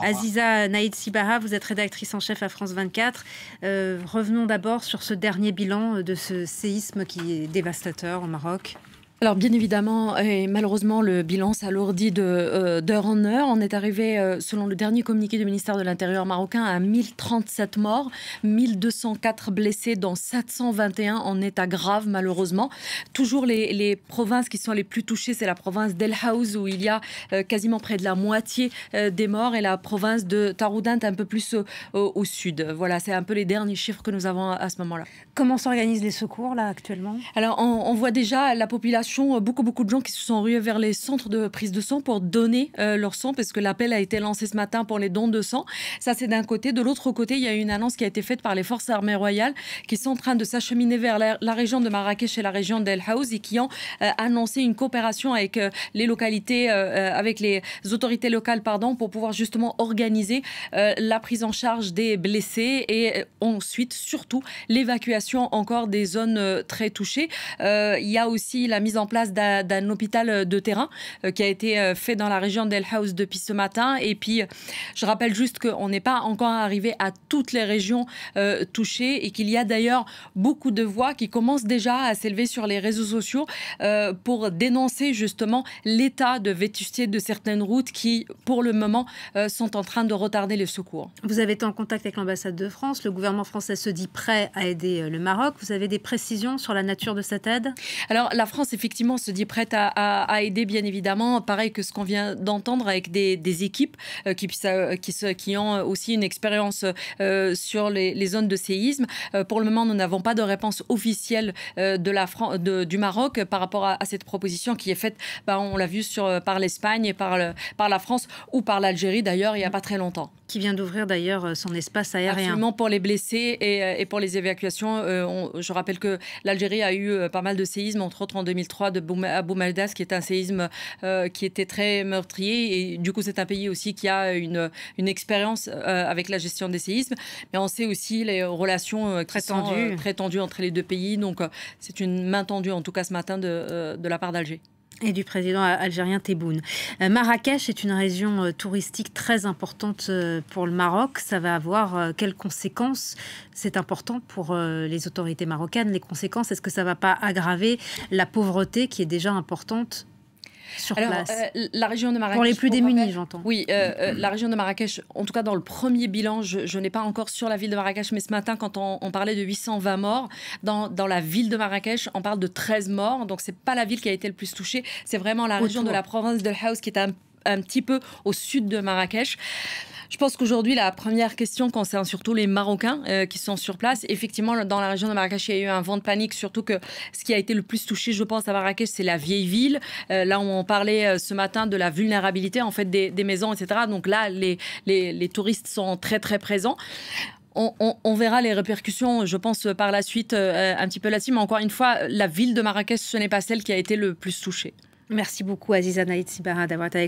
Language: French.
Aziza Naïd Sibara, vous êtes rédactrice en chef à France 24. Revenons d'abord sur ce dernier bilan de ce séisme qui est dévastateur au Maroc. Alors bien évidemment, et malheureusement, le bilan s'alourdit d'heure en heure. On est arrivé, selon le dernier communiqué du ministère de l'Intérieur marocain, à 1037 morts, 1204 blessés, dont 721 en état grave malheureusement. Toujours les provinces qui sont les plus touchées, c'est la province d'El Haouz où il y a quasiment près de la moitié des morts et la province de Taroudant un peu plus au sud. Voilà, c'est un peu les derniers chiffres que nous avons à ce moment-là. Comment s'organisent les secours là actuellement? Alors on voit déjà la population, beaucoup de gens qui se sont rués vers les centres de prise de sang pour donner leur sang, parce que l'appel a été lancé ce matin pour les dons de sang. Ça, c'est d'un côté. De l'autre côté, il y a une annonce qui a été faite par les forces armées royales qui sont en train de s'acheminer vers la région de Marrakech et la région d'El Haouz et qui ont annoncé une coopération avec les localités, avec les autorités locales, pour pouvoir justement organiser la prise en charge des blessés et ensuite, surtout, l'évacuation encore des zones très touchées. Il y a aussi la mise en place d'un hôpital de terrain qui a été fait dans la région d'El Haouz depuis ce matin. Et puis, je rappelle juste qu'on n'est pas encore arrivé à toutes les régions touchées et qu'il y a d'ailleurs beaucoup de voix qui commencent déjà à s'élever sur les réseaux sociaux pour dénoncer justement l'état de vétusté de certaines routes qui, pour le moment, sont en train de retarder les secours. Vous avez été en contact avec l'ambassade de France. Le gouvernement français se dit prêt à aider le Maroc. Vous avez des précisions sur la nature de cette aide? Alors, la France, effectivement, se dit prête à aider, bien évidemment. Pareil que ce qu'on vient d'entendre avec des équipes qui ont aussi une expérience sur les zones de séisme. Pour le moment, nous n'avons pas de réponse officielle du Maroc par rapport à cette proposition qui est faite, on l'a vu, par l'Espagne, par la France ou par l'Algérie, d'ailleurs, il n'y a pas très longtemps. Qui vient d'ouvrir d'ailleurs son espace aérien. Absolument, pour les blessés et pour les évacuations. Je rappelle que l'Algérie a eu pas mal de séismes, entre autres en 2003 de à Bou Maldas, qui est un séisme qui était très meurtrier. Et du coup, c'est un pays aussi qui a une expérience avec la gestion des séismes. Mais on sait aussi les relations qui sont très tendues entre les deux pays. Donc, c'est une main tendue, en tout cas ce matin, de la part d'Alger. Et du président algérien Tebboune. Marrakech est une région touristique très importante pour le Maroc. Ça va avoir quelles conséquences? C'est important pour les autorités marocaines. Les conséquences, est-ce que ça ne va pas aggraver la pauvreté qui est déjà importante sur place? La région de Marrakech, pour les plus démunis, j'entends. Oui, la région de Marrakech, en tout cas dans le premier bilan, je n'ai pas encore sur la ville de Marrakech, mais ce matin, quand on parlait de 820 morts, dans la ville de Marrakech, on parle de 13 morts. Donc, ce n'est pas la ville qui a été le plus touchée. C'est vraiment la région de la province d'El Haouz qui est un petit peu au sud de Marrakech. Je pense qu'aujourd'hui, la première question concerne surtout les Marocains qui sont sur place. Effectivement, dans la région de Marrakech, il y a eu un vent de panique, surtout que ce qui a été le plus touché, je pense, à Marrakech, c'est la vieille ville. Là où on parlait ce matin de la vulnérabilité en fait, des maisons, etc. Donc là, les touristes sont très, très présents. On verra les répercussions, je pense, par la suite, un petit peu là-dessus. Mais encore une fois, la ville de Marrakech, ce n'est pas celle qui a été le plus touchée. Merci beaucoup, Aziza Naïd Sibara, d'avoir été avec